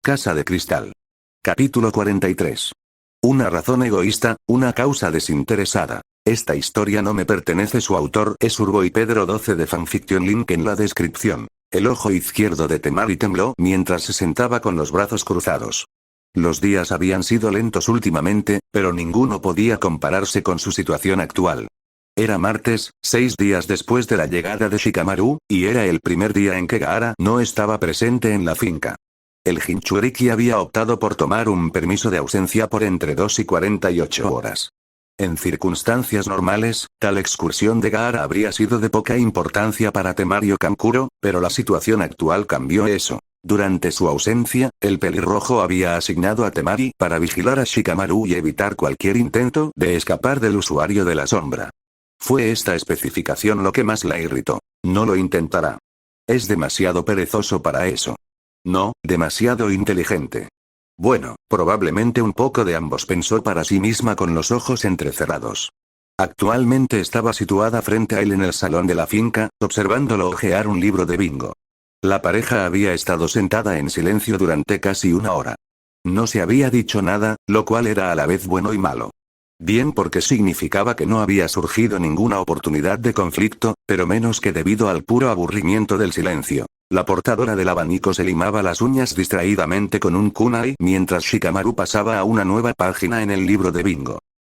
Casa de Cristal. Capítulo 43. Una razón egoísta, una causa desinteresada. Esta historia no me pertenece. Su autor es Urboy Pedro 12 de Fanfiction. Link en la descripción. El ojo izquierdo de Temari tembló mientras se sentaba con los brazos cruzados. Los días habían sido lentos últimamente, pero ninguno podía compararse con su situación actual. Era martes, 6 días después de la llegada de Shikamaru, y era el primer día en que Gaara no estaba presente en la finca. El Jinchuriki había optado por tomar un permiso de ausencia por entre 2 y 48 horas. En circunstancias normales, tal excursión de Gaara habría sido de poca importancia para Temario Kankuro, pero la situación actual cambió eso. Durante su ausencia, el pelirrojo había asignado a Temari para vigilar a Shikamaru y evitar cualquier intento de escapar del usuario de la sombra. Fue esta especificación lo que más la irritó. No lo intentará. Es demasiado perezoso para eso. No, demasiado inteligente. Bueno, probablemente un poco de ambos, pensó para sí misma con los ojos entrecerrados. Actualmente estaba situada frente a él en el salón de la finca, observándolo hojear un libro de bingo. La pareja había estado sentada en silencio durante casi una hora. No se había dicho nada, lo cual era a la vez bueno y malo. Bien, porque significaba que no había surgido ninguna oportunidad de conflicto, pero menos que debido al puro aburrimiento del silencio. La portadora del abanico se limaba las uñas distraídamente con un kunai mientras Shikamaru pasaba a una nueva página en el libro de bingo.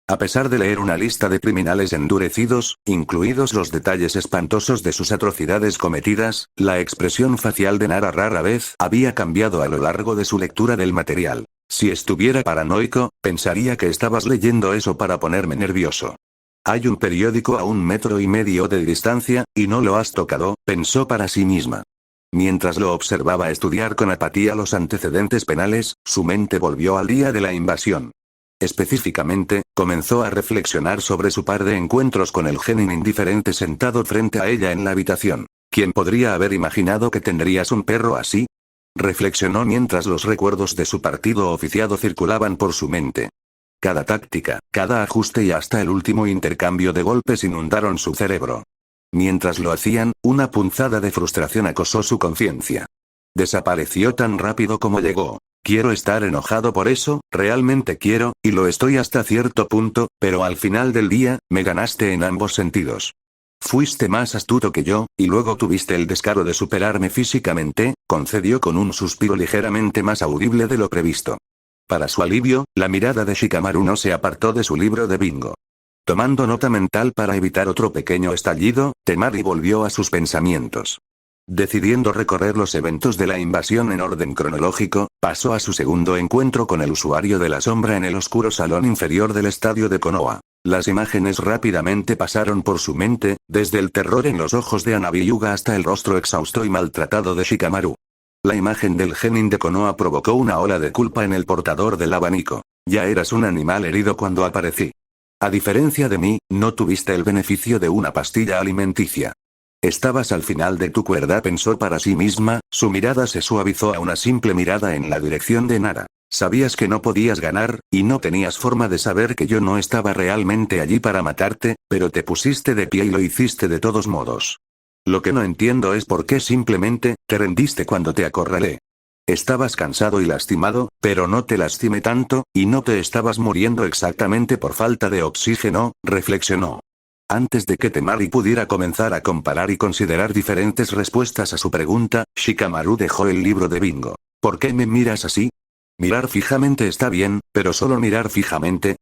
A pesar de leer una lista de criminales endurecidos, incluidos los detalles espantosos de sus atrocidades cometidas, la expresión facial de Nara rara vez había cambiado a lo largo de su lectura del material. Si estuviera paranoico, pensaría que estabas leyendo eso para ponerme nervioso. Hay un periódico a 1,5 metros de distancia, y no lo has tocado, pensó para sí misma. Mientras lo observaba estudiar con apatía los antecedentes penales, su mente volvió al día de la invasión. Específicamente, comenzó a reflexionar sobre su par de encuentros con el genin indiferente sentado frente a ella en la habitación. ¿Quién podría haber imaginado que tendrías un perro así? Reflexionó mientras los recuerdos de su partido oficiado circulaban por su mente. Cada táctica, cada ajuste y hasta el último intercambio de golpes inundaron su cerebro. Mientras lo hacían, una punzada de frustración acosó su conciencia. Desapareció tan rápido como llegó. Quiero estar enojado por eso, realmente quiero, y lo estoy hasta cierto punto, pero al final del día, me ganaste en ambos sentidos. Fuiste más astuto que yo, y luego tuviste el descaro de superarme físicamente, concedió con un suspiro ligeramente más audible de lo previsto. Para su alivio, la mirada de Shikamaru no se apartó de su libro de bingo. Tomando nota mental para evitar otro pequeño estallido, Temari volvió a sus pensamientos. Decidiendo recorrer los eventos de la invasión en orden cronológico, pasó a su segundo encuentro con el usuario de la sombra en el oscuro salón inferior del estadio de Konoha. Las imágenes rápidamente pasaron por su mente, desde el terror en los ojos de Anabiyuga hasta el rostro exhausto y maltratado de Shikamaru. La imagen del genin de Konoha provocó una ola de culpa en el portador del abanico. Ya eras un animal herido cuando aparecí. A diferencia de mí, no tuviste el beneficio de una pastilla alimenticia. Estabas al final de tu cuerda, pensó para sí misma, su mirada se suavizó a una simple mirada en la dirección de Nara. Sabías que no podías ganar, y no tenías forma de saber que yo no estaba realmente allí para matarte, pero te pusiste de pie y lo hiciste de todos modos. Lo que no entiendo es por qué simplemente te rendiste cuando te acorralé. Estabas cansado y lastimado, pero no te lastimé tanto, y no te estabas muriendo exactamente por falta de oxígeno, reflexionó. Antes de que Temari pudiera comenzar a comparar y considerar diferentes respuestas a su pregunta, Shikamaru dejó el libro de bingo. ¿Por qué me miras así? Mirar fijamente está bien, pero solo mirar fijamente.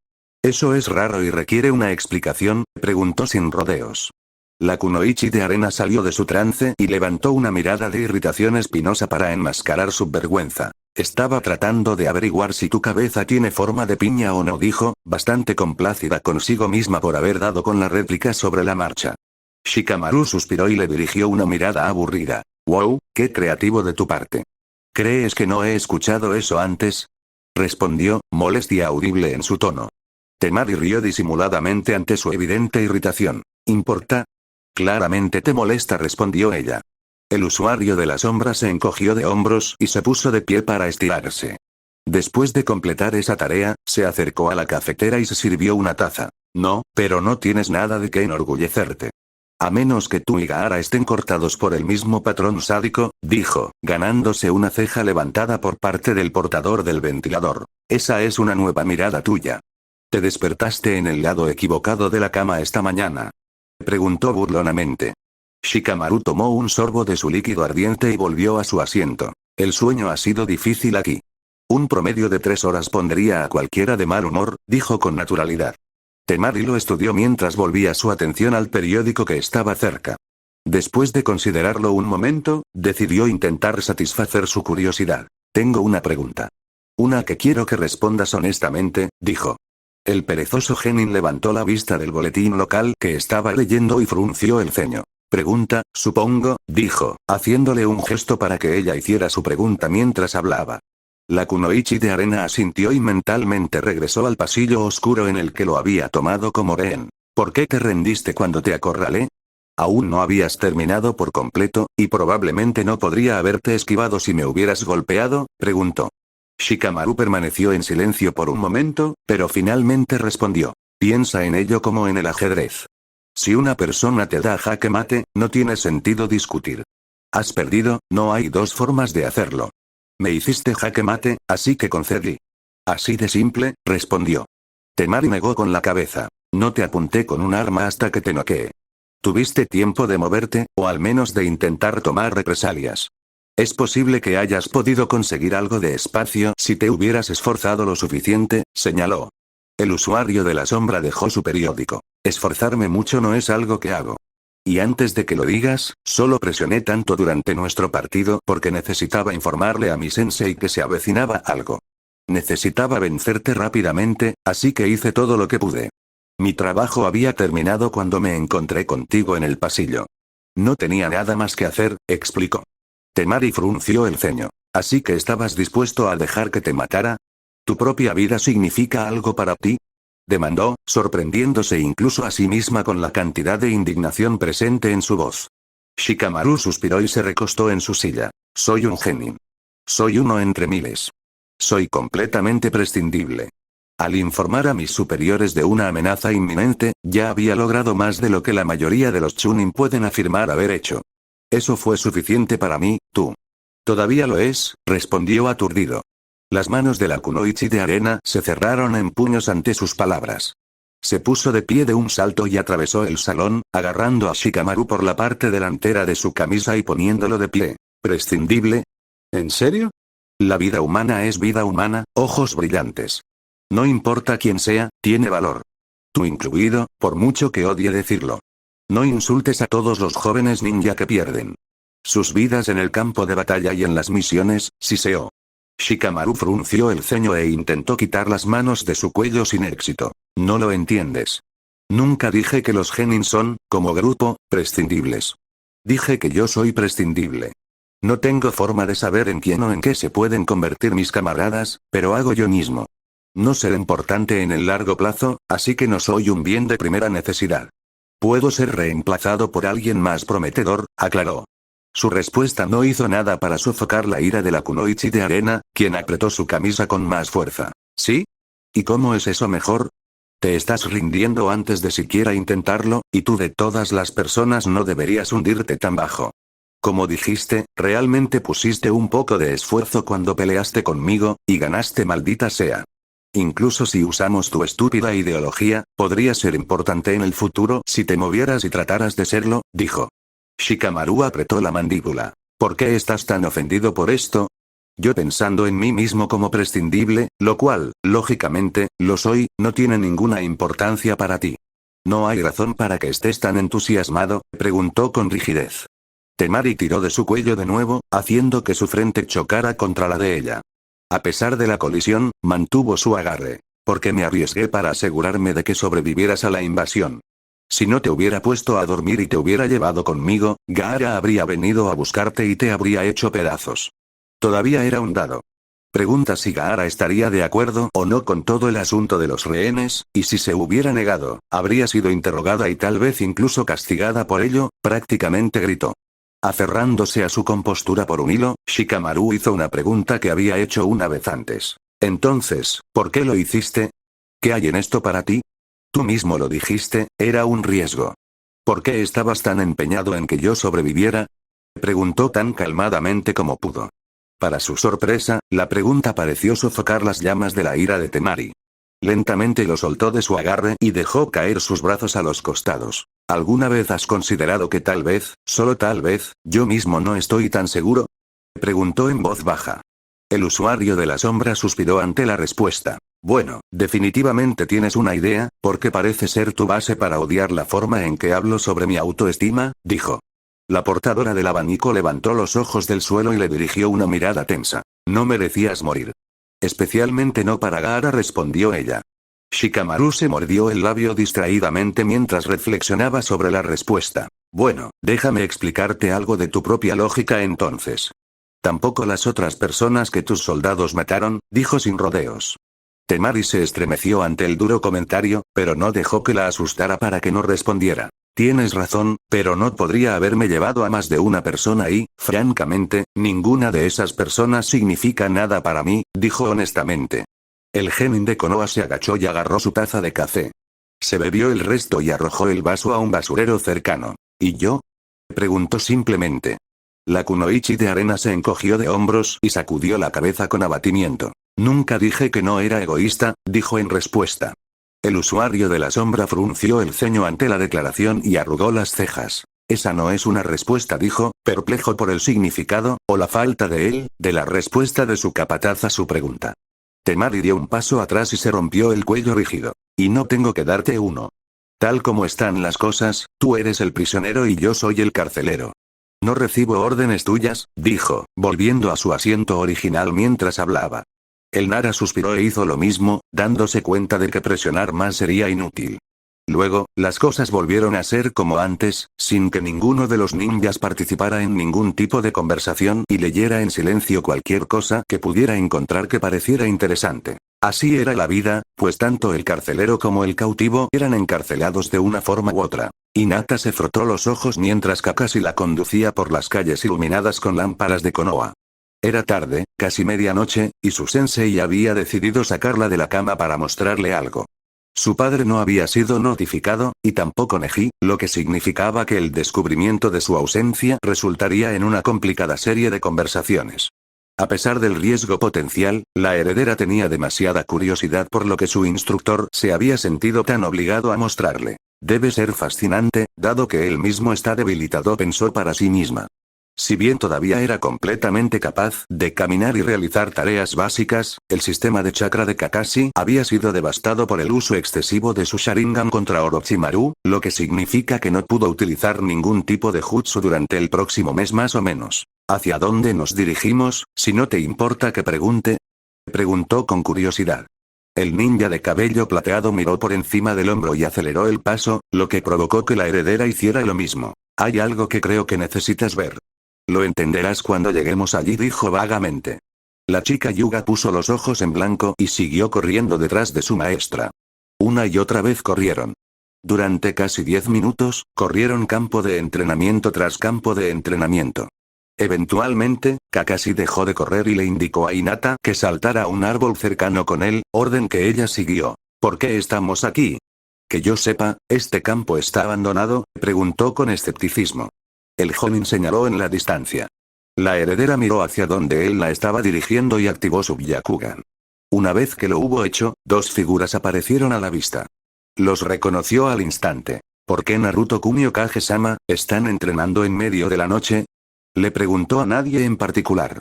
Eso es raro y requiere una explicación, preguntó sin rodeos. La kunoichi de arena salió de su trance y levantó una mirada de irritación espinosa para enmascarar su vergüenza. Estaba tratando de averiguar si tu cabeza tiene forma de piña o no, dijo, bastante complacida consigo misma por haber dado con la réplica sobre la marcha. Shikamaru suspiró y le dirigió una mirada aburrida. Wow, qué creativo de tu parte. ¿Crees que no he escuchado eso antes? Respondió, molestia audible en su tono. Temari rió disimuladamente ante su evidente irritación. ¿Importa? Claramente te molesta, respondió ella. El usuario de la sombra se encogió de hombros y se puso de pie para estirarse. Después de completar esa tarea, se acercó a la cafetera y se sirvió una taza. No, pero no tienes nada de qué enorgullecerte. A menos que tú y Gaara estén cortados por el mismo patrón sádico, dijo, ganándose una ceja levantada por parte del portador del ventilador. Esa es una nueva mirada tuya. ¿Te despertaste en el lado equivocado de la cama esta mañana?, preguntó burlonamente. Shikamaru tomó un sorbo de su líquido ardiente y volvió a su asiento. El sueño ha sido difícil aquí. Un promedio de 3 horas pondría a cualquiera de mal humor, dijo con naturalidad. Temari lo estudió mientras volvía su atención al periódico que estaba cerca. Después de considerarlo un momento, decidió intentar satisfacer su curiosidad. Tengo una pregunta. Una que quiero que respondas honestamente, dijo. El perezoso genin levantó la vista del boletín local que estaba leyendo y frunció el ceño. Pregunta, supongo, dijo, haciéndole un gesto para que ella hiciera su pregunta mientras hablaba. La kunoichi de arena asintió y mentalmente regresó al pasillo oscuro en el que lo había tomado como rehén. ¿Por qué te rendiste cuando te acorralé? Aún no habías terminado por completo, y probablemente no podría haberte esquivado si me hubieras golpeado, preguntó. Shikamaru permaneció en silencio por un momento, pero finalmente respondió. Piensa en ello como en el ajedrez. Si una persona te da jaque mate, no tiene sentido discutir. Has perdido, no hay dos formas de hacerlo. Me hiciste jaque mate, así que concedí. Así de simple, respondió. Temari negó con la cabeza. No te apunté con un arma hasta que te noqueé. Tuviste tiempo de moverte, o al menos de intentar tomar represalias. Es posible que hayas podido conseguir algo de espacio si te hubieras esforzado lo suficiente, señaló. El usuario de la sombra dejó su periódico. Esforzarme mucho no es algo que hago. Y antes de que lo digas, solo presioné tanto durante nuestro partido porque necesitaba informarle a mi sensei que se avecinaba algo. Necesitaba vencerte rápidamente, así que hice todo lo que pude. Mi trabajo había terminado cuando me encontré contigo en el pasillo. No tenía nada más que hacer, explicó. Temari frunció el ceño. ¿Así que estabas dispuesto a dejar que te matara? ¿Tu propia vida significa algo para ti?, demandó, sorprendiéndose incluso a sí misma con la cantidad de indignación presente en su voz. Shikamaru suspiró y se recostó en su silla. Soy un genin. Soy uno entre miles. Soy completamente prescindible. Al informar a mis superiores de una amenaza inminente, ya había logrado más de lo que la mayoría de los chunin pueden afirmar haber hecho. Eso fue suficiente para mí, tú. Todavía lo es, respondió aturdido. Las manos de la kunoichi de arena se cerraron en puños ante sus palabras. Se puso de pie de un salto y atravesó el salón, agarrando a Shikamaru por la parte delantera de su camisa y poniéndolo de pie. ¿Prescindible? ¿En serio? La vida humana es vida humana, ojos brillantes. No importa quién sea, tiene valor. Tú incluido, por mucho que odie decirlo. No insultes a todos los jóvenes ninja que pierden sus vidas en el campo de batalla y en las misiones, siseó. Shikamaru frunció el ceño e intentó quitar las manos de su cuello sin éxito. No lo entiendes. Nunca dije que los genin son, como grupo, prescindibles. Dije que yo soy prescindible. No tengo forma de saber en quién o en qué se pueden convertir mis camaradas, pero hago yo mismo. No seré importante en el largo plazo, así que no soy un bien de primera necesidad. Puedo ser reemplazado por alguien más prometedor, aclaró. Su respuesta no hizo nada para sofocar la ira de la kunoichi de arena, quien apretó su camisa con más fuerza. ¿Sí? ¿Y cómo es eso mejor? Te estás rindiendo antes de siquiera intentarlo, y tú de todas las personas no deberías hundirte tan bajo. Como dijiste, realmente pusiste un poco de esfuerzo cuando peleaste conmigo, y ganaste, maldita sea. Incluso si usamos tu estúpida ideología, podría ser importante en el futuro si te movieras y trataras de serlo, dijo. Shikamaru apretó la mandíbula. ¿Por qué estás tan ofendido por esto? Yo pensando en mí mismo como prescindible, lo cual, lógicamente, lo soy, no tiene ninguna importancia para ti. ¿No hay razón para que estés tan entusiasmado?, preguntó con rigidez. Temari tiró de su cuello de nuevo, haciendo que su frente chocara contra la de ella. A pesar de la colisión, mantuvo su agarre. Porque me arriesgué para asegurarme de que sobrevivieras a la invasión. Si no te hubiera puesto a dormir y te hubiera llevado conmigo, Gaara habría venido a buscarte y te habría hecho pedazos. Todavía era un dado. Pregunta si Gaara estaría de acuerdo o no con todo el asunto de los rehenes, y si se hubiera negado, habría sido interrogada y tal vez incluso castigada por ello, prácticamente gritó. Aferrándose a su compostura por un hilo, Shikamaru hizo una pregunta que había hecho una vez antes. Entonces, ¿por qué lo hiciste? ¿Qué hay en esto para ti? Tú mismo lo dijiste, era un riesgo. ¿Por qué estabas tan empeñado en que yo sobreviviera? Preguntó tan calmadamente como pudo. Para su sorpresa, la pregunta pareció sofocar las llamas de la ira de Temari. Lentamente lo soltó de su agarre y dejó caer sus brazos a los costados. ¿Alguna vez has considerado que tal vez, solo tal vez, yo mismo no estoy tan seguro? Preguntó en voz baja. El usuario de la sombra suspiró ante la respuesta. Bueno, definitivamente tienes una idea, porque parece ser tu base para odiar la forma en que hablo sobre mi autoestima, dijo. La portadora del abanico levantó los ojos del suelo y le dirigió una mirada tensa. No merecías morir. Especialmente no para Gaara, respondió ella. Shikamaru se mordió el labio distraídamente mientras reflexionaba sobre la respuesta. Bueno, déjame explicarte algo de tu propia lógica entonces. Tampoco las otras personas que tus soldados mataron, dijo sin rodeos. Temari se estremeció ante el duro comentario, pero no dejó que la asustara para que no respondiera. Tienes razón, pero no podría haberme llevado a más de una persona y, francamente, ninguna de esas personas significa nada para mí, dijo honestamente. El genin de Konoha se agachó y agarró su taza de café. Se bebió el resto y arrojó el vaso a un basurero cercano. ¿Y yo? Preguntó simplemente. La kunoichi de arena se encogió de hombros y sacudió la cabeza con abatimiento. Nunca dije que no era egoísta, dijo en respuesta. El usuario de la sombra frunció el ceño ante la declaración y arrugó las cejas. Esa no es una respuesta, dijo, perplejo por el significado, o la falta de él, de la respuesta de su capataz a su pregunta. Temari dio un paso atrás y se rompió el cuello rígido. Y no tengo que darte uno. Tal como están las cosas, tú eres el prisionero y yo soy el carcelero. No recibo órdenes tuyas, dijo, volviendo a su asiento original mientras hablaba. El Nara suspiró e hizo lo mismo, dándose cuenta de que presionar más sería inútil. Luego, las cosas volvieron a ser como antes, sin que ninguno de los ninjas participara en ningún tipo de conversación y leyera en silencio cualquier cosa que pudiera encontrar que pareciera interesante. Así era la vida, pues tanto el carcelero como el cautivo eran encarcelados de una forma u otra. Hinata se frotó los ojos mientras Kakashi la conducía por las calles iluminadas con lámparas de Konoha. Era tarde, casi medianoche, y su sensei había decidido sacarla de la cama para mostrarle algo. Su padre no había sido notificado, y tampoco Neji, lo que significaba que el descubrimiento de su ausencia resultaría en una complicada serie de conversaciones. A pesar del riesgo potencial, la heredera tenía demasiada curiosidad por lo que su instructor se había sentido tan obligado a mostrarle. Debe ser fascinante, dado que él mismo está debilitado, pensó para sí misma. Si bien todavía era completamente capaz de caminar y realizar tareas básicas, el sistema de chakra de Kakashi había sido devastado por el uso excesivo de su Sharingan contra Orochimaru, lo que significa que no pudo utilizar ningún tipo de jutsu durante el próximo mes más o menos. ¿Hacia dónde nos dirigimos, si no te importa que pregunte? Preguntó con curiosidad. El ninja de cabello plateado miró por encima del hombro y aceleró el paso, lo que provocó que la heredera hiciera lo mismo. Hay algo que creo que necesitas ver. Lo entenderás cuando lleguemos allí, dijo vagamente. La chica Yuga puso los ojos en blanco y siguió corriendo detrás de su maestra. Una y otra vez corrieron. Durante casi 10 minutos, corrieron campo de entrenamiento tras campo de entrenamiento. Eventualmente, Kakashi dejó de correr y le indicó a Hinata que saltara a un árbol cercano con él, orden que ella siguió. ¿Por qué estamos aquí? Que yo sepa, ¿este campo está abandonado?, preguntó con escepticismo. El Jonin señaló en la distancia. La heredera miró hacia donde él la estaba dirigiendo y activó su Byakugan. Una vez que lo hubo hecho, dos figuras aparecieron a la vista. Los reconoció al instante. ¿Por qué Naruto Kunio Kage-sama están entrenando en medio de la noche? Le preguntó a nadie en particular.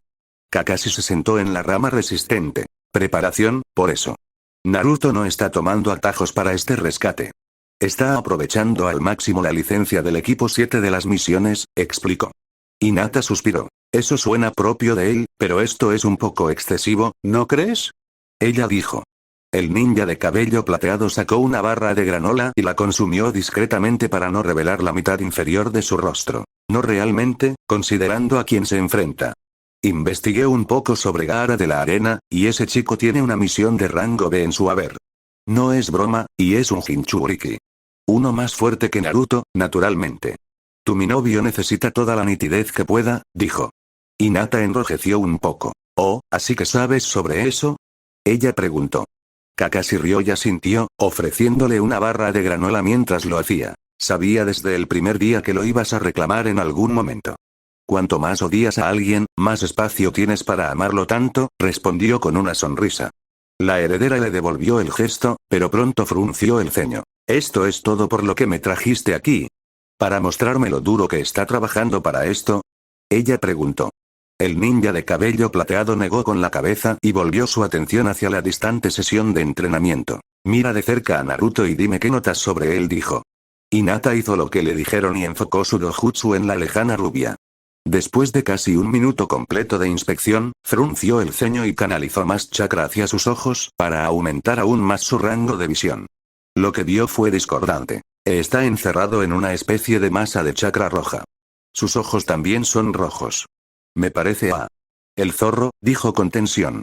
Kakashi se sentó en la rama resistente. Preparación, por eso. Naruto no está tomando atajos para este rescate. Está aprovechando al máximo la licencia del equipo 7 de las misiones, explicó. Hinata suspiró. Eso suena propio de él, pero esto es un poco excesivo, ¿no crees? Ella dijo. El ninja de cabello plateado sacó una barra de granola y la consumió discretamente para no revelar la mitad inferior de su rostro. No realmente, considerando a quién se enfrenta. Investigué un poco sobre Gaara de la Arena, y ese chico tiene una misión de rango B en su haber. No es broma, y es un Jinchuriki. Uno más fuerte que Naruto, naturalmente. Mi novio necesita toda la nitidez que pueda, dijo. Hinata enrojeció un poco. Oh, ¿así que sabes sobre eso? Ella preguntó. Kakashi rió y asintió, ofreciéndole una barra de granola mientras lo hacía. Sabía desde el primer día que lo ibas a reclamar en algún momento. Cuanto más odias a alguien, más espacio tienes para amarlo tanto, respondió con una sonrisa. La heredera le devolvió el gesto, pero pronto frunció el ceño. ¿Esto es todo por lo que me trajiste aquí? ¿Para mostrarme lo duro que está trabajando para esto? Ella preguntó. El ninja de cabello plateado negó con la cabeza y volvió su atención hacia la distante sesión de entrenamiento. Mira de cerca a Naruto y dime qué notas sobre él, dijo. Hinata hizo lo que le dijeron y enfocó su dojutsu en la lejana rubia. Después de casi un minuto completo de inspección, frunció el ceño y canalizó más chakra hacia sus ojos, para aumentar aún más su rango de visión. Lo que vio fue discordante. Está encerrado en una especie de masa de chakra roja. Sus ojos también son rojos. Me parece a... El zorro, dijo con tensión.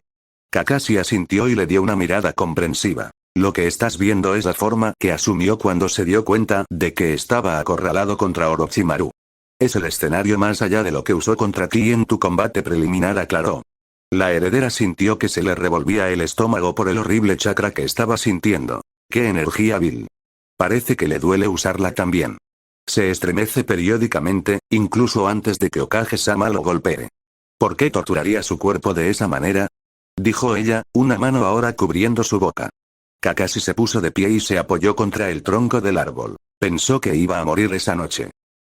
Kakashi asintió y le dio una mirada comprensiva. Lo que estás viendo es la forma que asumió cuando se dio cuenta de que estaba acorralado contra Orochimaru. Es el escenario más allá de lo que usó contra ti en tu combate preliminar, aclaró. La heredera sintió que se le revolvía el estómago por el horrible chakra que estaba sintiendo. ¡Qué energía vil! Parece que le duele usarla también. Se estremece periódicamente, incluso antes de que Okage-sama lo golpee. ¿Por qué torturaría su cuerpo de esa manera? Dijo ella, una mano ahora cubriendo su boca. Kakashi se puso de pie y se apoyó contra el tronco del árbol. Pensó que iba a morir esa noche.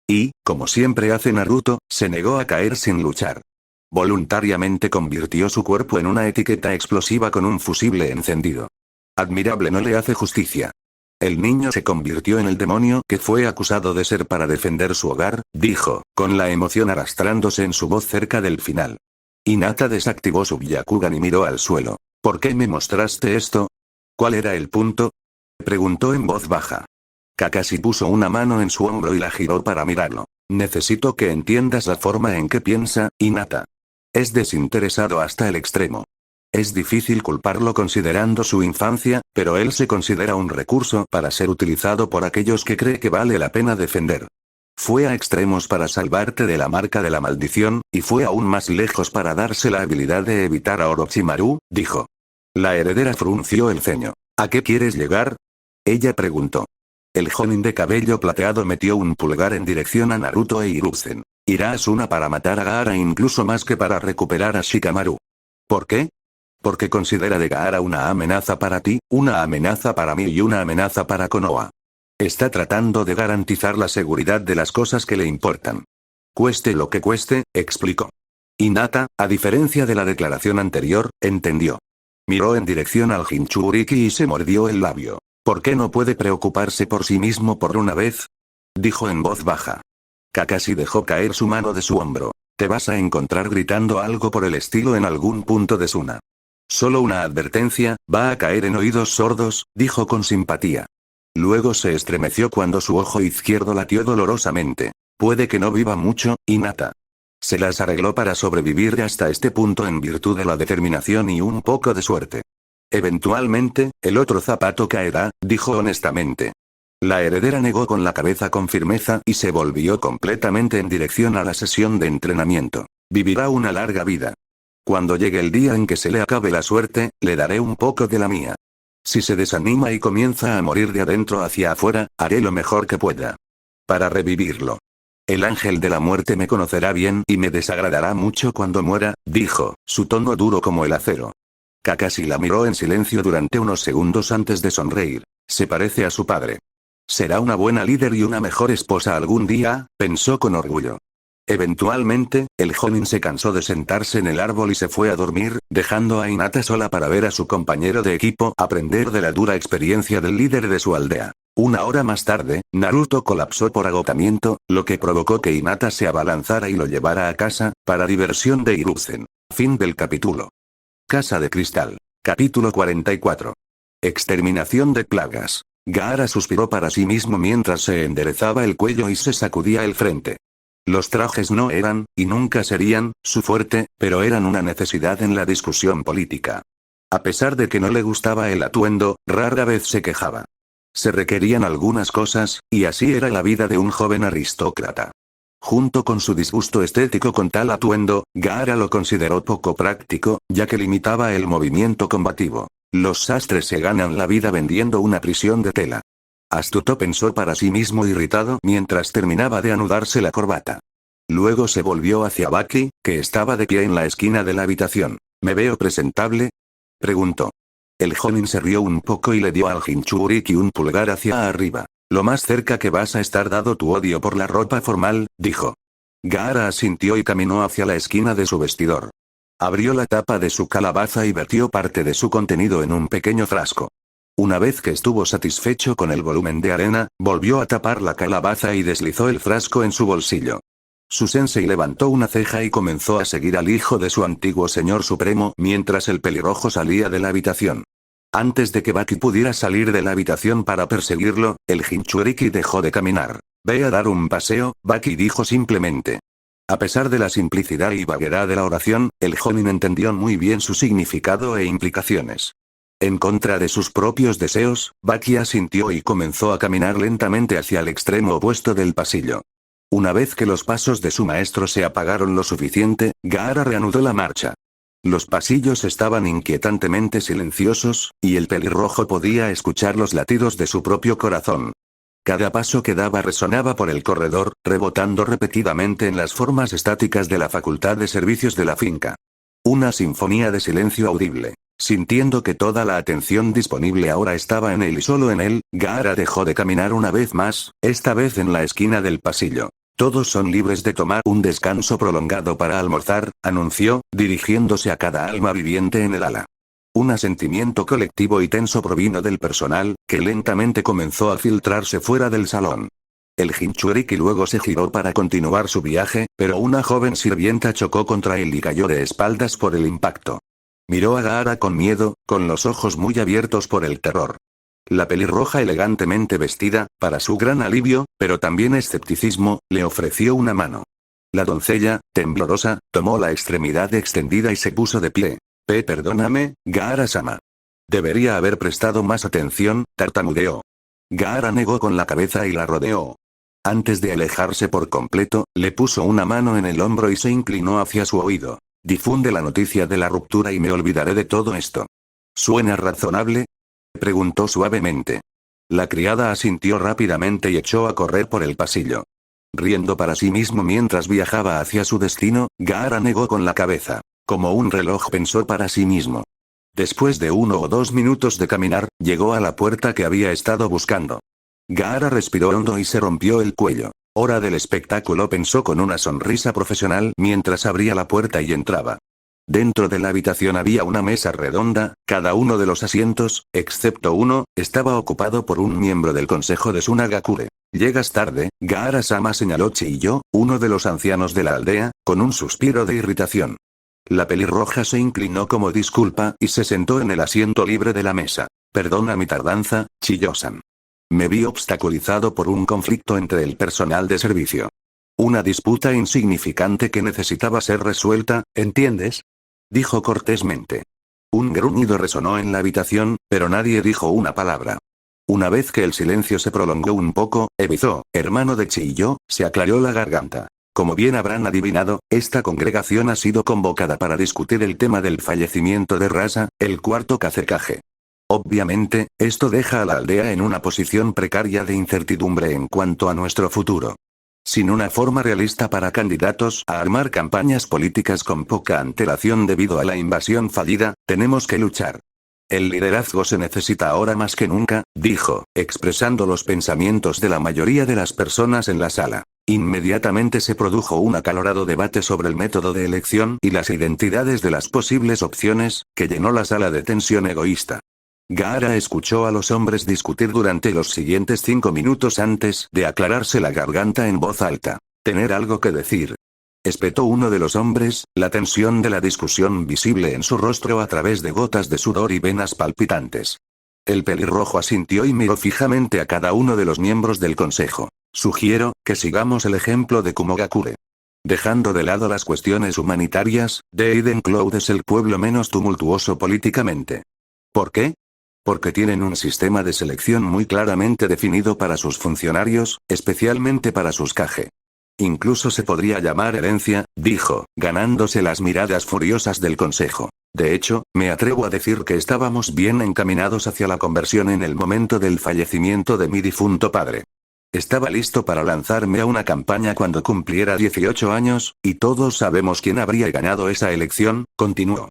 Y, como siempre hace Naruto, se negó a caer sin luchar. Voluntariamente convirtió su cuerpo en una etiqueta explosiva con un fusible encendido. Admirable, no le hace justicia. El niño se convirtió en el demonio que fue acusado de ser para defender su hogar, dijo, con la emoción arrastrándose en su voz cerca del final. Hinata desactivó su Byakugan y miró al suelo. ¿Por qué me mostraste esto? ¿Cuál era el punto? Preguntó en voz baja. Kakashi puso una mano en su hombro y la giró para mirarlo. Necesito que entiendas la forma en que piensa, Hinata. Es desinteresado hasta el extremo. Es difícil culparlo considerando su infancia, pero él se considera un recurso para ser utilizado por aquellos que cree que vale la pena defender. Fue a extremos para salvarte de la marca de la maldición, y fue aún más lejos para darse la habilidad de evitar a Orochimaru, dijo. La heredera frunció el ceño. ¿A qué quieres llegar? Ella preguntó. El jonin de cabello plateado metió un pulgar en dirección a Naruto e Hiruzen. Irá a Asuna para matar a Gaara incluso más que para recuperar a Shikamaru. ¿Por qué? Porque considera de Gaara una amenaza para ti, una amenaza para mí y una amenaza para Konoha. Está tratando de garantizar la seguridad de las cosas que le importan. Cueste lo que cueste, explicó. Hinata, a diferencia de la declaración anterior, entendió. Miró en dirección al Jinchuriki y se mordió el labio. ¿Por qué no puede preocuparse por sí mismo por una vez? Dijo en voz baja. Kakashi dejó caer su mano de su hombro. Te vas a encontrar gritando algo por el estilo en algún punto de Suna. Solo una advertencia, va a caer en oídos sordos, dijo con simpatía. Luego se estremeció cuando su ojo izquierdo latió dolorosamente. Puede que no viva mucho, Hinata. Se las arregló para sobrevivir hasta este punto en virtud de la determinación y un poco de suerte. Eventualmente, el otro zapato caerá, dijo honestamente. La heredera negó con la cabeza con firmeza y se volvió completamente en dirección a la sesión de entrenamiento. Vivirá una larga vida. Cuando llegue el día en que se le acabe la suerte, le daré un poco de la mía. Si se desanima y comienza a morir de adentro hacia afuera, haré lo mejor que pueda. Para revivirlo. El ángel de la muerte me conocerá bien y me desagradará mucho cuando muera, dijo, su tono duro como el acero. Kakashi la miró en silencio durante unos segundos antes de sonreír. Se parece a su padre. Será una buena líder y una mejor esposa algún día, pensó con orgullo. Eventualmente, el jonin se cansó de sentarse en el árbol y se fue a dormir, dejando a Hinata sola para ver a su compañero de equipo aprender de la dura experiencia del líder de su aldea. Una hora más tarde, Naruto colapsó por agotamiento, lo que provocó que Hinata se abalanzara y lo llevara a casa, para diversión de Hiruzen. Fin del capítulo. Casa de Cristal. Capítulo 44. Exterminación de plagas. Gaara suspiró para sí mismo mientras se enderezaba el cuello y se sacudía el frente. Los trajes no eran, y nunca serían, su fuerte, pero eran una necesidad en la discusión política. A pesar de que no le gustaba el atuendo, rara vez se quejaba. Se requerían algunas cosas, y así era la vida de un joven aristócrata. Junto con su disgusto estético con tal atuendo, Gaara lo consideró poco práctico, ya que limitaba el movimiento combativo. Los sastres se ganan la vida vendiendo una prisión de tela. Astuto pensó para sí mismo irritado mientras terminaba de anudarse la corbata. Luego se volvió hacia Baki, que estaba de pie en la esquina de la habitación. ¿Me veo presentable?, preguntó. El joven se rió un poco y le dio al Jinchuriki un pulgar hacia arriba. Lo más cerca que vas a estar dado tu odio por la ropa formal, dijo. Gaara asintió y caminó hacia la esquina de su vestidor. Abrió la tapa de su calabaza y vertió parte de su contenido en un pequeño frasco. Una vez que estuvo satisfecho con el volumen de arena, volvió a tapar la calabaza y deslizó el frasco en su bolsillo. Su sensei levantó una ceja y comenzó a seguir al hijo de su antiguo señor supremo mientras el pelirrojo salía de la habitación. Antes de que Baki pudiera salir de la habitación para perseguirlo, el Jinchuriki dejó de caminar. Ve a dar un paseo, Baki dijo simplemente. A pesar de la simplicidad y vaguedad de la oración, el joven entendió muy bien su significado e implicaciones. En contra de sus propios deseos, Baki asintió y comenzó a caminar lentamente hacia el extremo opuesto del pasillo. Una vez que los pasos de su maestro se apagaron lo suficiente, Gaara reanudó la marcha. Los pasillos estaban inquietantemente silenciosos, y el pelirrojo podía escuchar los latidos de su propio corazón. Cada paso que daba resonaba por el corredor, rebotando repetidamente en las formas estáticas de la facultad de servicios de la finca. Una sinfonía de silencio audible. Sintiendo que toda la atención disponible ahora estaba en él y solo en él, Gaara dejó de caminar una vez más, esta vez en la esquina del pasillo. Todos son libres de tomar un descanso prolongado para almorzar, anunció, dirigiéndose a cada alma viviente en el ala. Un asentimiento colectivo y tenso provino del personal, que lentamente comenzó a filtrarse fuera del salón. El Jinchuriki luego se giró para continuar su viaje, pero una joven sirvienta chocó contra él y cayó de espaldas por el impacto. Miró a Gaara con miedo, con los ojos muy abiertos por el terror. La pelirroja elegantemente vestida, para su gran alivio, pero también escepticismo, le ofreció una mano. La doncella, temblorosa, tomó la extremidad extendida y se puso de pie. Perdóname, Gaara-sama. Debería haber prestado más atención, tartamudeó. Gaara negó con la cabeza y la rodeó. Antes de alejarse por completo, le puso una mano en el hombro y se inclinó hacia su oído. Difunde la noticia de la ruptura y me olvidaré de todo esto. ¿Suena razonable?, preguntó suavemente. La criada asintió rápidamente y echó a correr por el pasillo. Riendo para sí mismo mientras viajaba hacia su destino, Gaara negó con la cabeza. Como un reloj pensó para sí mismo. Después de 1 o 2 minutos de caminar, llegó a la puerta que había estado buscando. Gaara respiró hondo y se rompió el cuello. Hora del espectáculo, pensó con una sonrisa profesional mientras abría la puerta y entraba. Dentro de la habitación había una mesa redonda, cada uno de los asientos, excepto uno, estaba ocupado por un miembro del consejo de Sunagakure. Llegas tarde, Gaara-sama, señaló Chiyo, uno de los ancianos de la aldea, con un suspiro de irritación. La pelirroja se inclinó como disculpa y se sentó en el asiento libre de la mesa. Perdona mi tardanza, Chiyo-san. Me vi obstaculizado por un conflicto entre el personal de servicio. Una disputa insignificante que necesitaba ser resuelta, ¿entiendes?, dijo cortésmente. Un gruñido resonó en la habitación, pero nadie dijo una palabra. Una vez que el silencio se prolongó un poco, Ebizo, hermano de Chiyo, se aclaró la garganta. Como bien habrán adivinado, esta congregación ha sido convocada para discutir el tema del fallecimiento de Rasa, el cuarto Kazekage. Obviamente, esto deja a la aldea en una posición precaria de incertidumbre en cuanto a nuestro futuro. Sin una forma realista para candidatos a armar campañas políticas con poca antelación debido a la invasión fallida, tenemos que luchar. El liderazgo se necesita ahora más que nunca, dijo, expresando los pensamientos de la mayoría de las personas en la sala. Inmediatamente se produjo un acalorado debate sobre el método de elección y las identidades de las posibles opciones, que llenó la sala de tensión egoísta. Gaara escuchó a los hombres discutir durante los siguientes 5 minutos antes de aclararse la garganta en voz alta. ¿Tener algo que decir?, espetó uno de los hombres, la tensión de la discusión visible en su rostro a través de gotas de sudor y venas palpitantes. El pelirrojo asintió y miró fijamente a cada uno de los miembros del consejo. Sugiero que sigamos el ejemplo de Kumogakure. Dejando de lado las cuestiones humanitarias, Deiden Cloud es el pueblo menos tumultuoso políticamente. ¿Por qué? Porque tienen un sistema de selección muy claramente definido para sus funcionarios, especialmente para sus kage. Incluso se podría llamar herencia, dijo, ganándose las miradas furiosas del consejo. De hecho, me atrevo a decir que estábamos bien encaminados hacia la conversión en el momento del fallecimiento de mi difunto padre. Estaba listo para lanzarme a una campaña cuando cumpliera 18 años, y todos sabemos quién habría ganado esa elección, continuó.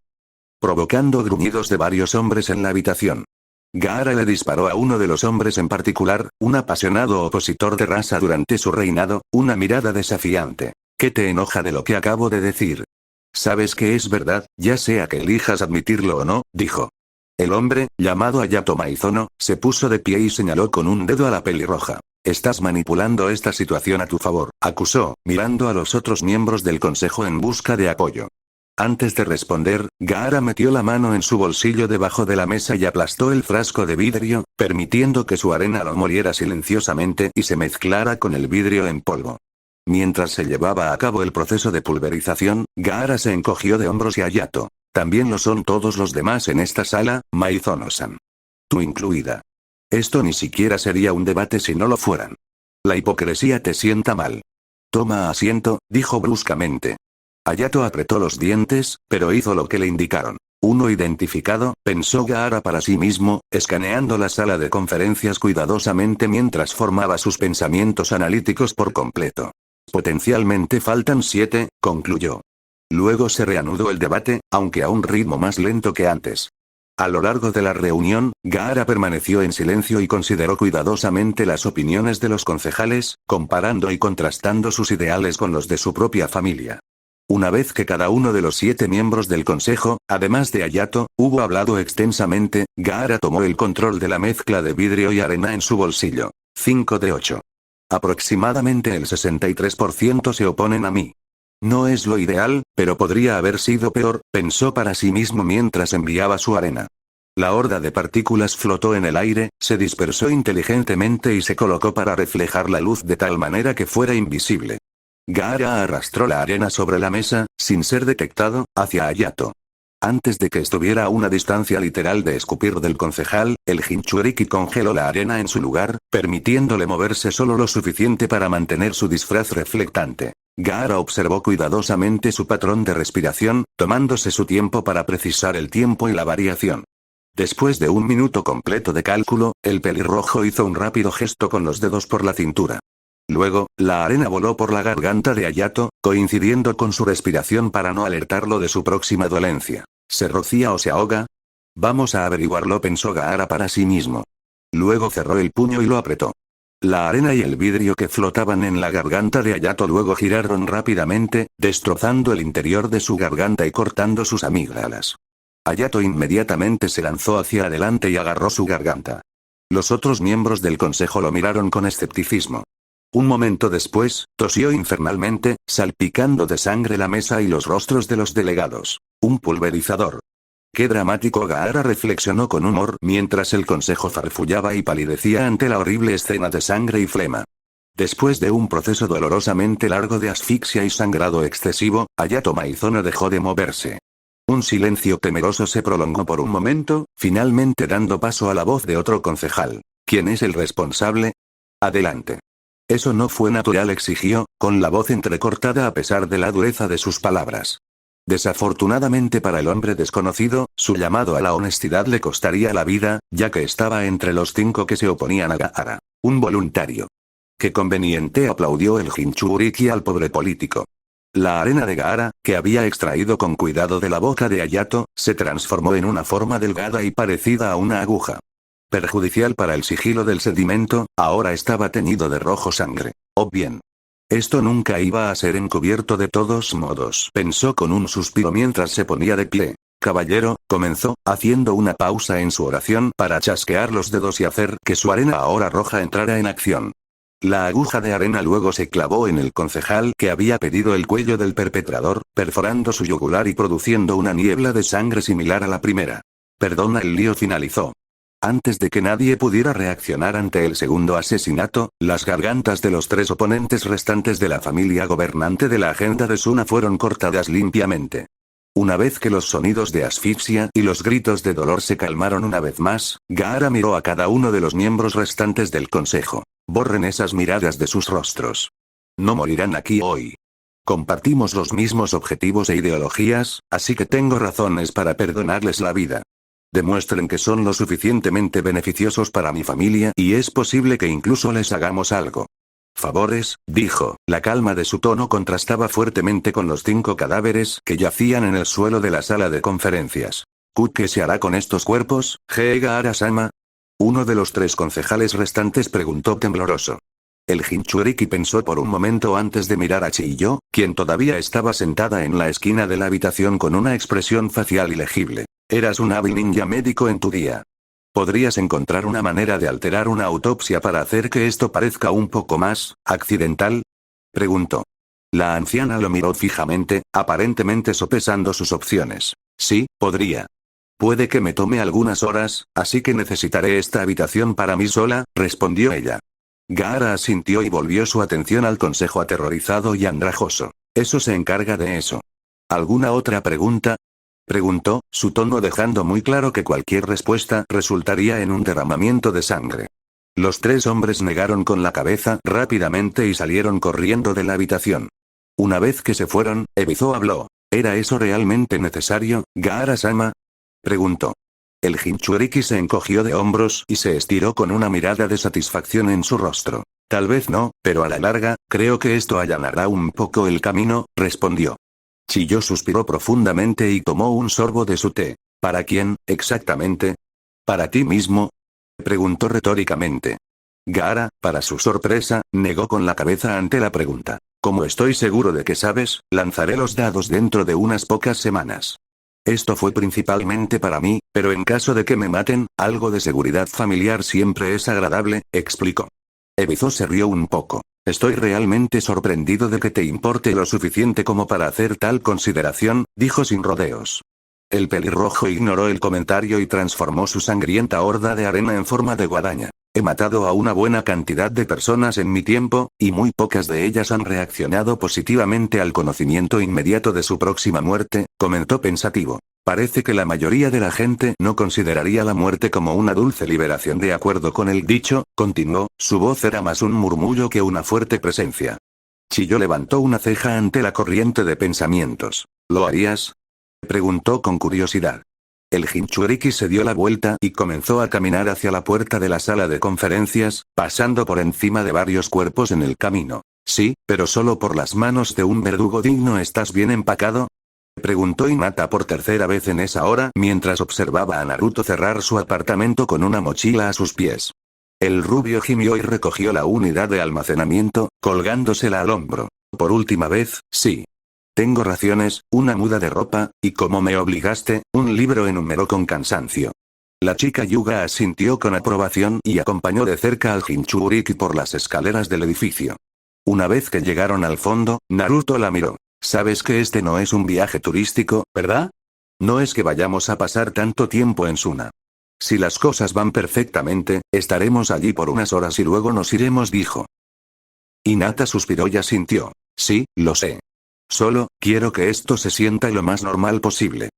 Provocando gruñidos de varios hombres en la habitación. Gaara le disparó a uno de los hombres en particular, un apasionado opositor de raza durante su reinado, una mirada desafiante. ¿Qué te enoja de lo que acabo de decir? Sabes que es verdad, ya sea que elijas admitirlo o no, dijo. El hombre, llamado Hayato Maizono, se puso de pie y señaló con un dedo a la pelirroja. Estás manipulando esta situación a tu favor, acusó, mirando a los otros miembros del consejo en busca de apoyo. Antes de responder, Gaara metió la mano en su bolsillo debajo de la mesa y aplastó el frasco de vidrio, permitiendo que su arena lo moliera silenciosamente y se mezclara con el vidrio en polvo. Mientras se llevaba a cabo el proceso de pulverización, Gaara se encogió de hombros y Hayato. También lo son todos los demás en esta sala, Maizono-san. Tú incluida. Esto ni siquiera sería un debate si no lo fueran. La hipocresía te sienta mal. Toma asiento, dijo bruscamente. Hayato apretó los dientes, pero hizo lo que le indicaron. Uno identificado, pensó Gaara para sí mismo, escaneando la sala de conferencias cuidadosamente mientras formaba sus pensamientos analíticos por completo. Potencialmente faltan 7, concluyó. Luego se reanudó el debate, aunque a un ritmo más lento que antes. A lo largo de la reunión, Gaara permaneció en silencio y consideró cuidadosamente las opiniones de los concejales, comparando y contrastando sus ideales con los de su propia familia. Una vez que cada uno de los 7 miembros del consejo, además de Hayato, hubo hablado extensamente, Gaara tomó el control de la mezcla de vidrio y arena en su bolsillo. 5 de 8. Aproximadamente el 63% se oponen a mí. No es lo ideal, pero podría haber sido peor, pensó para sí mismo mientras enviaba su arena. La horda de partículas flotó en el aire, se dispersó inteligentemente y se colocó para reflejar la luz de tal manera que fuera invisible. Gaara arrastró la arena sobre la mesa, sin ser detectado, hacia Hayato. Antes de que estuviera a una distancia literal de escupir del concejal, el Jinchuriki congeló la arena en su lugar, permitiéndole moverse solo lo suficiente para mantener su disfraz reflectante. Gaara observó cuidadosamente su patrón de respiración, tomándose su tiempo para precisar el tiempo y la variación. Después de un minuto completo de cálculo, el pelirrojo hizo un rápido gesto con los dedos por la cintura. Luego, la arena voló por la garganta de Hayato, coincidiendo con su respiración para no alertarlo de su próxima dolencia. ¿Se rocía o se ahoga? Vamos a averiguarlo, pensó Gaara para sí mismo. Luego cerró el puño y lo apretó. La arena y el vidrio que flotaban en la garganta de Hayato luego giraron rápidamente, destrozando el interior de su garganta y cortando sus amígdalas. Hayato inmediatamente se lanzó hacia adelante y agarró su garganta. Los otros miembros del consejo lo miraron con escepticismo. Un momento después, tosió infernalmente, salpicando de sangre la mesa y los rostros de los delegados. Un pulverizador. Qué dramático, Gaara reflexionó con humor mientras el consejo farfullaba y palidecía ante la horrible escena de sangre y flema. Después de un proceso dolorosamente largo de asfixia y sangrado excesivo, Hayato Maizono dejó de moverse. Un silencio temeroso se prolongó por un momento, finalmente dando paso a la voz de otro concejal. ¿Quién es el responsable? Adelante. Eso no fue natural, exigió, con la voz entrecortada a pesar de la dureza de sus palabras. Desafortunadamente para el hombre desconocido, su llamado a la honestidad le costaría la vida, ya que estaba entre los 5 que se oponían a Gaara. Un voluntario. Qué conveniente, aplaudió el Jinchuriki al pobre político. La arena de Gaara, que había extraído con cuidado de la boca de Hayato, se transformó en una forma delgada y parecida a una aguja. Perjudicial para el sigilo del sedimento, ahora estaba teñido de rojo sangre. Oh bien. Esto nunca iba a ser encubierto de todos modos, pensó con un suspiro mientras se ponía de pie. Caballero, comenzó, haciendo una pausa en su oración para chasquear los dedos y hacer que su arena ahora roja entrara en acción. La aguja de arena luego se clavó en el concejal que había pedido el cuello del perpetrador, perforando su yugular y produciendo una niebla de sangre similar a la primera. Perdona, el lío finalizó. Antes de que nadie pudiera reaccionar ante el segundo asesinato, las gargantas de los 3 oponentes restantes de la familia gobernante de la agenda de Suna fueron cortadas limpiamente. Una vez que los sonidos de asfixia y los gritos de dolor se calmaron una vez más, Gaara miró a cada uno de los miembros restantes del consejo. Borren esas miradas de sus rostros. No morirán aquí hoy. Compartimos los mismos objetivos e ideologías, así que tengo razones para perdonarles la vida. Demuestren que son lo suficientemente beneficiosos para mi familia y es posible que incluso les hagamos algo. Favores, dijo. La calma de su tono contrastaba fuertemente con los 5 cadáveres que yacían en el suelo de la sala de conferencias. ¿Qué se hará con estos cuerpos, Gaara-sama? Uno de los 3 concejales restantes preguntó tembloroso. El Jinchuriki pensó por un momento antes de mirar a Chiyo, quien todavía estaba sentada en la esquina de la habitación con una expresión facial ilegible. Eras un hábil ninja médico en tu día. ¿Podrías encontrar una manera de alterar una autopsia para hacer que esto parezca un poco más accidental? Preguntó. La anciana lo miró fijamente, aparentemente sopesando sus opciones. Sí, podría. Puede que me tome algunas horas, así que necesitaré esta habitación para mí sola, respondió ella. Gaara asintió y volvió su atención al consejo aterrorizado y andrajoso. Eso se encarga de eso. ¿Alguna otra pregunta? Preguntó, su tono dejando muy claro que cualquier respuesta resultaría en un derramamiento de sangre. Los 3 hombres negaron con la cabeza rápidamente y salieron corriendo de la habitación. Una vez que se fueron, Ebizo habló. ¿Era eso realmente necesario, Gaara-sama? Preguntó. El Jinchuriki se encogió de hombros y se estiró con una mirada de satisfacción en su rostro. Tal vez no, pero a la larga, creo que esto allanará un poco el camino, respondió. Chiyo suspiró profundamente y tomó un sorbo de su té. ¿Para quién, exactamente? ¿Para ti mismo? Preguntó retóricamente. Gaara, para su sorpresa, negó con la cabeza ante la pregunta. Como estoy seguro de que sabes, lanzaré los dados dentro de unas pocas semanas. Esto fue principalmente para mí, pero en caso de que me maten, algo de seguridad familiar siempre es agradable, explicó. Ebizo se rió un poco. Estoy realmente sorprendido de que te importe lo suficiente como para hacer tal consideración, dijo sin rodeos. El pelirrojo ignoró el comentario y transformó su sangrienta horda de arena en forma de guadaña. He matado a una buena cantidad de personas en mi tiempo, y muy pocas de ellas han reaccionado positivamente al conocimiento inmediato de su próxima muerte, comentó pensativo. Parece que la mayoría de la gente no consideraría la muerte como una dulce liberación. De acuerdo con el dicho, continuó, su voz era más un murmullo que una fuerte presencia. Chiyo levantó una ceja ante la corriente de pensamientos. ¿Lo harías? Preguntó con curiosidad. El Jinchuriki se dio la vuelta y comenzó a caminar hacia la puerta de la sala de conferencias, pasando por encima de varios cuerpos en el camino. Sí, pero solo por las manos de un verdugo digno. ¿Estás bien empacado? Preguntó Hinata por tercera vez en esa hora mientras observaba a Naruto cerrar su apartamento con una mochila a sus pies. El rubio gimió y recogió la unidad de almacenamiento, colgándosela al hombro. Por última vez, sí. Tengo raciones, una muda de ropa, y como me obligaste, un libro, enumeró con cansancio. La chica Yuga asintió con aprobación y acompañó de cerca al Jinchuriki por las escaleras del edificio. Una vez que llegaron al fondo, Naruto la miró. Sabes que este no es un viaje turístico, ¿verdad? No es que vayamos a pasar tanto tiempo en Suna. Si las cosas van perfectamente, estaremos allí por unas horas y luego nos iremos, dijo. Hinata suspiró y asintió. Sí, lo sé. Solo, quiero que esto se sienta lo más normal posible.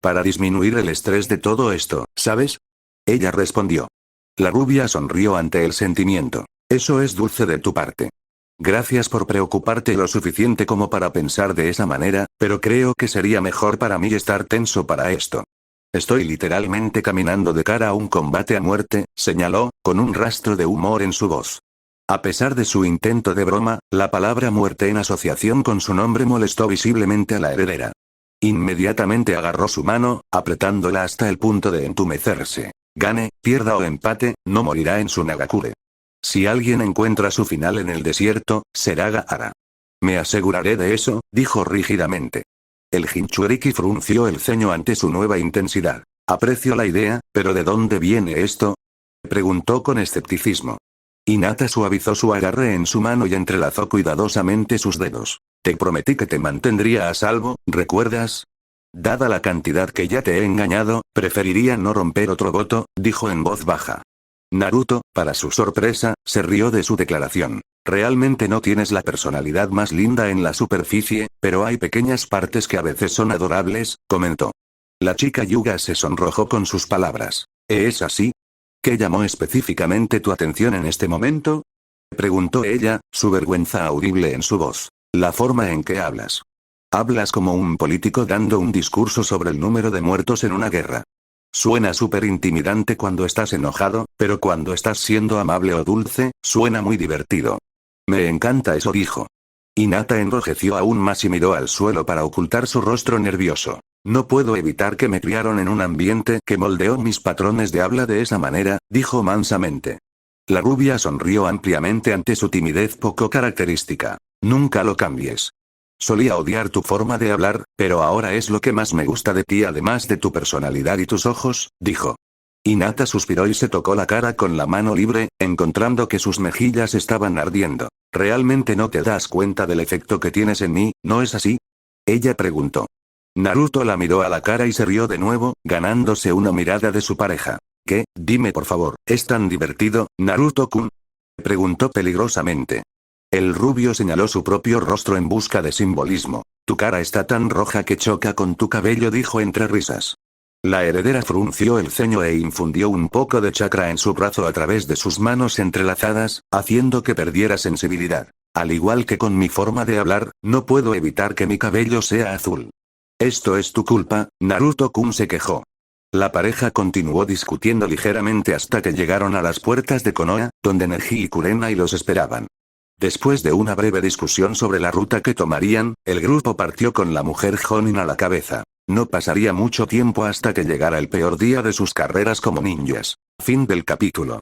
Para disminuir el estrés de todo esto, ¿sabes? Ella respondió. La rubia sonrió ante el sentimiento. Eso es dulce de tu parte. Gracias por preocuparte lo suficiente como para pensar de esa manera, pero creo que sería mejor para mí estar tenso para esto. Estoy literalmente caminando de cara a un combate a muerte, señaló, con un rastro de humor en su voz. A pesar de su intento de broma, la palabra muerte en asociación con su nombre molestó visiblemente a la heredera. Inmediatamente agarró su mano, apretándola hasta el punto de entumecerse. Gane, pierda o empate, no morirá en su Nagakure. Si alguien encuentra su final en el desierto, será Gaara. Me aseguraré de eso, dijo rígidamente. El Jinchuriki frunció el ceño ante su nueva intensidad. Aprecio la idea, pero ¿de dónde viene esto? Preguntó con escepticismo. Hinata suavizó su agarre en su mano y entrelazó cuidadosamente sus dedos. Te prometí que te mantendría a salvo, ¿recuerdas? Dada la cantidad que ya te he engañado, preferiría no romper otro voto, dijo en voz baja. Naruto, para su sorpresa, se rió de su declaración. Realmente no tienes la personalidad más linda en la superficie, pero hay pequeñas partes que a veces son adorables, comentó. La chica Yuga se sonrojó con sus palabras. ¿Es así? ¿Qué llamó específicamente tu atención en este momento? Preguntó ella, su vergüenza audible en su voz. La forma en que hablas. Hablas como un político dando un discurso sobre el número de muertos en una guerra. Suena súper intimidante cuando estás enojado, pero cuando estás siendo amable o dulce, suena muy divertido. Me encanta eso, dijo. Hinata enrojeció aún más y miró al suelo para ocultar su rostro nervioso. No puedo evitar que me criaron en un ambiente que moldeó mis patrones de habla de esa manera, dijo mansamente. La rubia sonrió ampliamente ante su timidez poco característica. Nunca lo cambies. Solía odiar tu forma de hablar, pero ahora es lo que más me gusta de ti además de tu personalidad y tus ojos, dijo. Hinata suspiró y se tocó la cara con la mano libre, encontrando que sus mejillas estaban ardiendo. ¿Realmente no te das cuenta del efecto que tienes en mí, no es así? Ella preguntó. Naruto la miró a la cara y se rió de nuevo, ganándose una mirada de su pareja. ¿Qué? Dime por favor, ¿es tan divertido, Naruto-kun? Preguntó peligrosamente. El rubio señaló su propio rostro en busca de simbolismo. Tu cara está tan roja que choca con tu cabello, dijo entre risas. La heredera frunció el ceño e infundió un poco de chakra en su brazo a través de sus manos entrelazadas, haciendo que perdiera sensibilidad. Al igual que con mi forma de hablar, no puedo evitar que mi cabello sea azul. Esto es tu culpa, Naruto-kun se quejó. La pareja continuó discutiendo ligeramente hasta que llegaron a las puertas de Konoha, donde Neji y Kurenai los esperaban. Después de una breve discusión sobre la ruta que tomarían, el grupo partió con la mujer Jonin a la cabeza. No pasaría mucho tiempo hasta que llegara el peor día de sus carreras como ninjas. Fin del capítulo.